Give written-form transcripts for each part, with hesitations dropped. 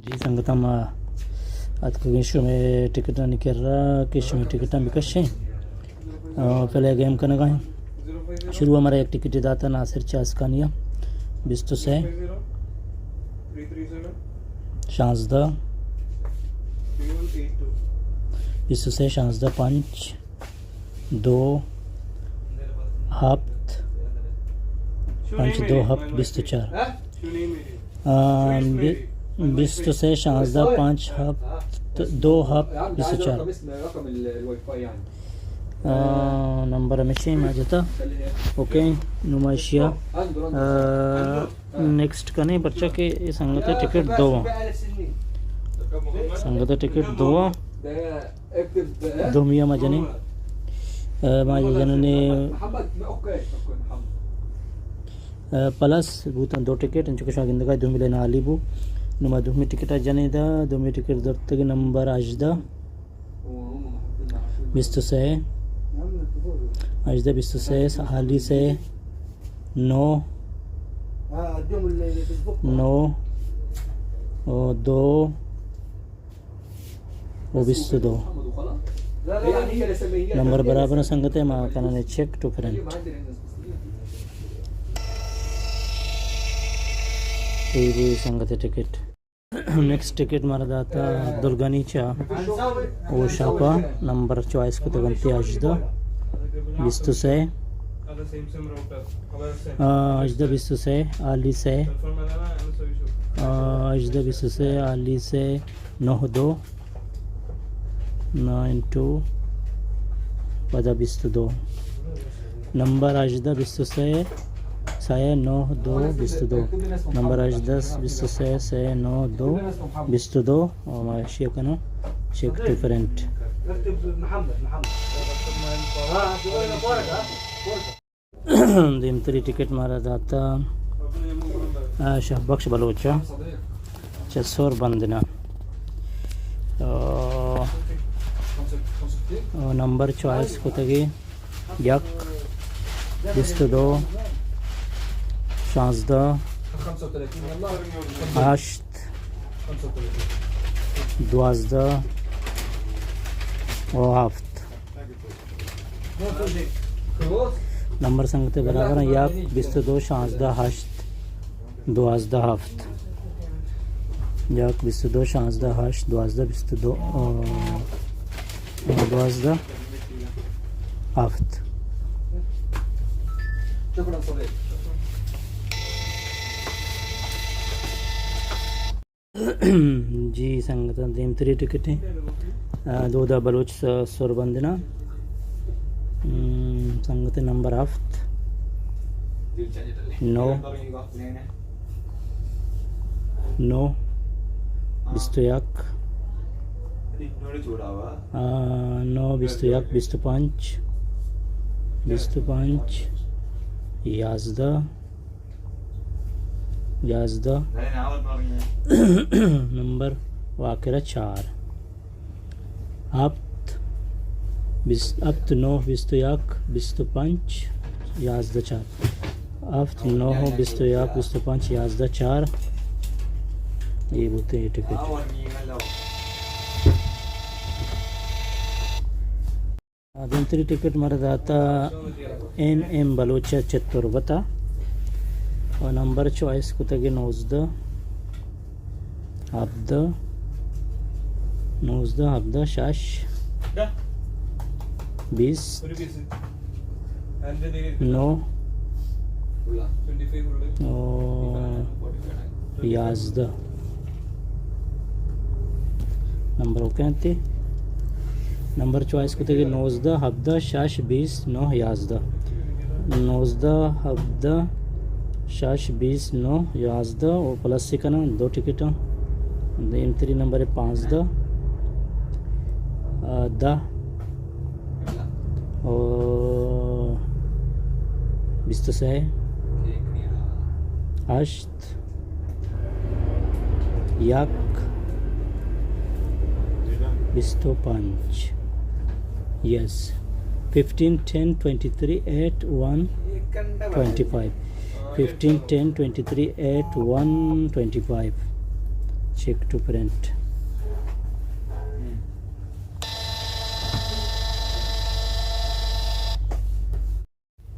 जी संगतम आज को गेम में टिकट निकल रहा कि में टिकट बिकश पहले गेम करने का है शुरू हमारा एक टिकट दाता नासिर चास्कानिया बिस्तु से शांसदा बिस्तु से शांसदा पंच दो हफ्त पंच दो हफ्त बिस्तु चार बिस्तु से शांसदा पाँच हफ्त दो हफ्त बिस्तु चार नंबर हमेशा में आ जाता ओके नुमाइशिया नेक्स्ट का नहीं बच्चा के संगत टिकट दो संगत टिकट दो मिया मजनी ने प्लस बूतन दो टिकट इंचु कशा गिंदगा दो मिले ना अलीबू नुमा दो मी टिकट जने दा दो मी टिकट दर्तग नंबर अजदा बिस्तु से अजदा बिस्तु से हाली से नौ और दो वो बिस्तु दो नंबर बराबर संगत है माँ का चेक टू फ्रेंड संगत टिकट नेक्स्ट टिकट मारा जाता अब्दुल गनी चा वो शापा नंबर चॉइस को तगंती अजदा बिस्तु से अजदा बिस्तु से आली से अजदा बिस्तु से आली से 9-2 9-2 पदा बिस्तु दो नंबर अजदा बिस्तु से 9-2 बिस्तु दो नंबर अजदा बिस्तु से 9-2 बिस्तु दो और माशिया का ना चेक डिफरेंट दिमतरी टिकट मारा जाता शहबख्श बलोचा चसोर बंदना नंबर चॉइस को तगी यक बिस्तु दो शांसदा आश्त द्वाजदा और हफ्त नंबर संगते बराबर है यक बिस्तु दो शांसदा हश्त द्वाजदा हफ्त यक बिस्तु दो शांसदा हश्त द्वाजदा बिस्तु दो द्वाजदा हफ्त जी संगत दिमतरी टिकट है दो दा बलोच सोरबंदना संगत नंबर हफ्त 9 बिस्तु यक 9 बिस्तु यक बिस्तु पंच याजदा नंबर वाकरा 4 हफ्त 9 बिस्तु यक बिस्तु पंच याजदा 4 हफ्त 9 बिस्तु यक बिस्तु पंच याजदा 4 ये बोलते हैं टिकट दिमतरी टिकट मारा जाता NM बलोचा चित्तौर बता और नंबर चॉइस को तगे 19 हफ्दा शाश 20 9 याजदा नंबर ओके नंबर चॉइस को तगे 19 हफ्दा शाश 20 9 याजदा 19 हफ्दा शाश 20 9 याजदा और प्लस से करना दो टिकट दिमतरी नंबर है 5 दा और बिस्तु से अश्त यक बिस्तु पंच yes 15 10 23 8 1 25 15 10 23 8 1 25 check to print.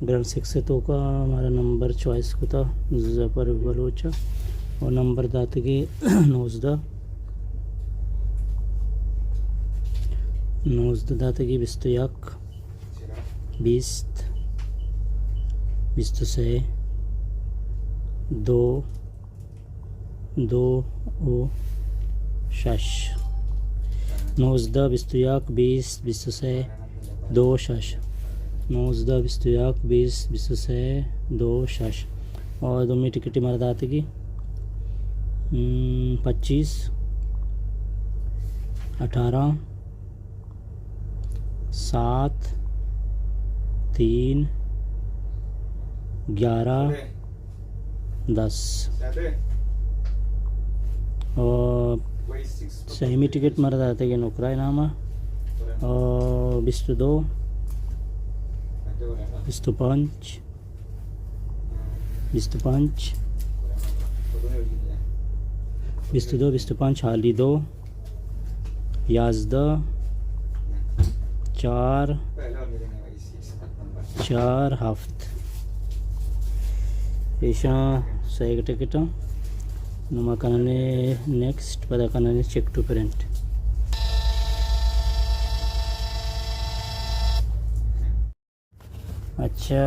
Grand 6 तो का हमारा नंबर चॉइस को था जबर बलोचा और नंबर दातगी 19 दातगी 21 23 2 o 6 19 21 20 23 2 6 19 21 20 23 2 6 और दोनों टिकट हमारा दातगी 25 18 7 3 11 10 और सेमी टिकट मारा जाता है नुकरा नामा और 22 25 25 22 25 हाली 2 11 4 हफ्त ऐसा सही टिकट नुमा कनाने नेक्स्ट पता कनाने चेक टू प्रिंट। अच्छा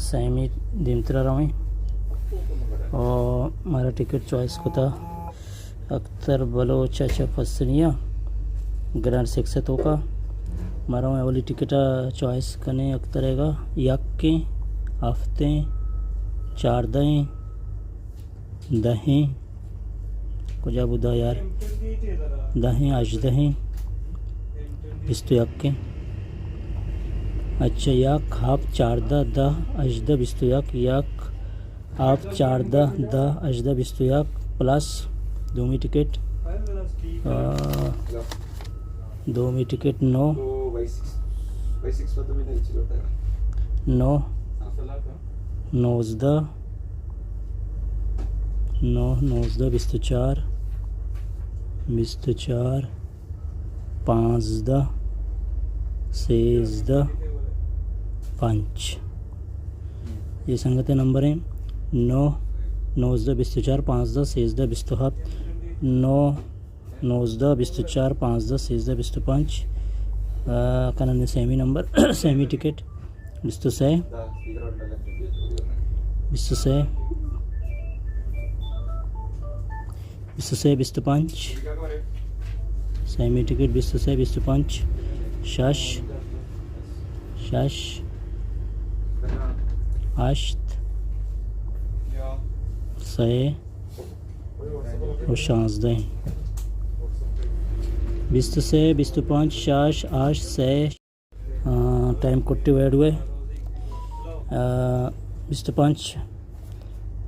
सेमी दिमतरा रही और हमारा टिकट चॉइस को था अख्तर बलोच अच्छा फसनिया ग्रैंड 6 तो का हमारा वाली टिकट चॉइस करने अख्तर हैगा यक के हफ्ते 4 दहें को जा बुदा यार दहें अजदहें 21 के अच्छा यक हाफ 14 10 अजदा 21 यक हाफ 14 10 अजदा 21 प्लस दोमी टिकट 9 19 24 15 16 5 ये संगत नंबर हैं 9 19 24 15 16 27 9 19 24 15 16 25 कनाने सेमी नंबर सेमी टिकट 26 25 सेमी टिकट 26 25 6 8 6 और 16 26 25 6 8 6 टाइम कुट्टी वेड हुए 25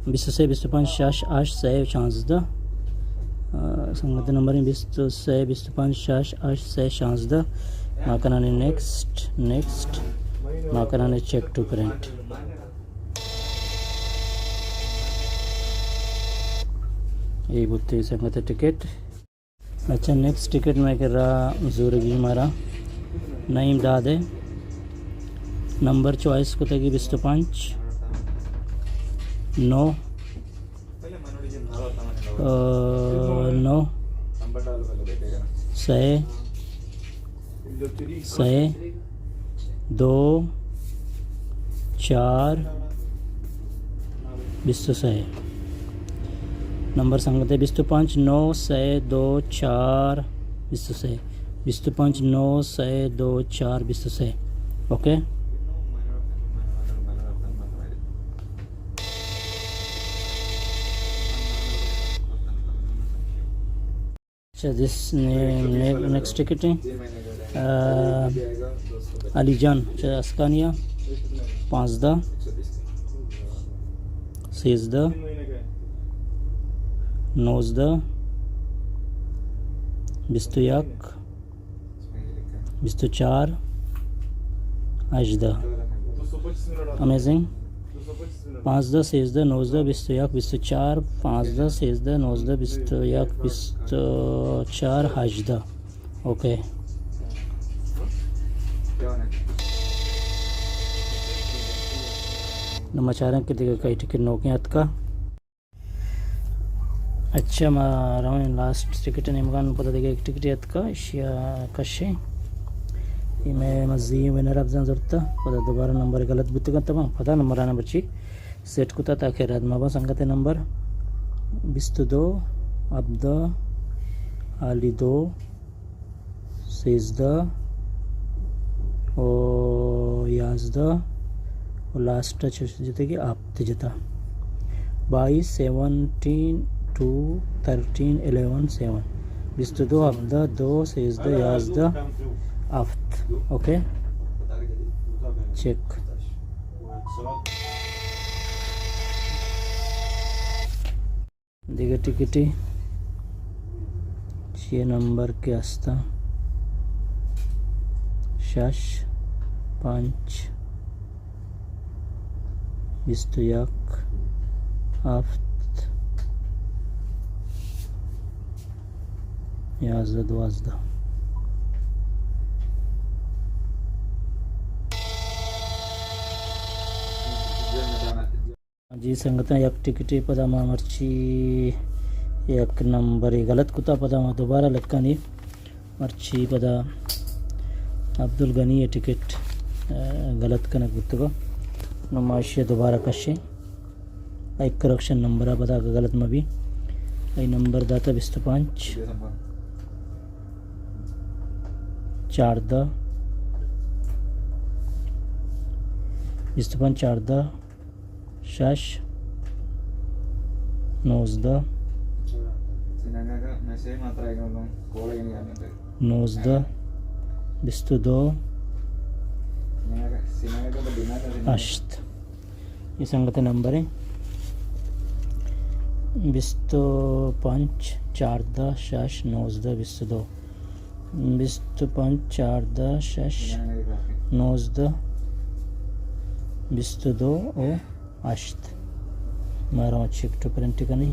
26 25 6 8 6 16 संगत नंबर 26 25 6 8 6 16 माकनाने नेक्स्ट माकनाने चेक टू प्रिंट। ये बुत्ती संगत टिकट। अच्छा नेक्स्ट टिकट मैं कर रहा जूरगी हमारा नईम दादे नंबर चॉइस को तगी 25 9 6 2 4 26 नंबर संगत है 25 9 6 2 4 26 25 9 6 2 4 26 ओके। अच्छा दिस नेक्स्ट टिकट है Alijan अस्कानिया 15 16 19 21 24 18 amazing 15 16 19 21 24 15 16 19 21 24 18 oke. Nomor cara ketiga kali tiket noknya atka. अच्छा राउंड लास्ट टिकट निमगान पता देगा एक टिकट अtka इशिया कशे इमे मजी विनर अफजान जरता पता दोबारा नंबर गलत बुतगा तबा पता नंबर आना बच्ची सेट कुता ताके रात माबा संगते number 22 abda ali 2 16 o yazda और लास्ट टच जते कि आप जता 22 17 2 13 11 7 22 abda 2 16 yazda aft okay check दिगे टिकिटी 6 नंबर के आस्था 6 5 21 aft yazda 12 जी संगता एक टिकट पदामा मर्ची एक नंबर गलत कुता पदामा दोबारा लक्कानी मर्ची पदा अब्दुल गनी ये टिकट गलत कनक गुत्तगो नुमाइशे दोबारा कशे एक करेक्शन नंबर पदा गलत में भी आई नंबर दाता 25 14 25 14 6 19 19 22 8 ये संगत नंबर है 25 14 6 19 22 25 14 6 19 22 और 8 मारा चेक टू प्रिंट करनी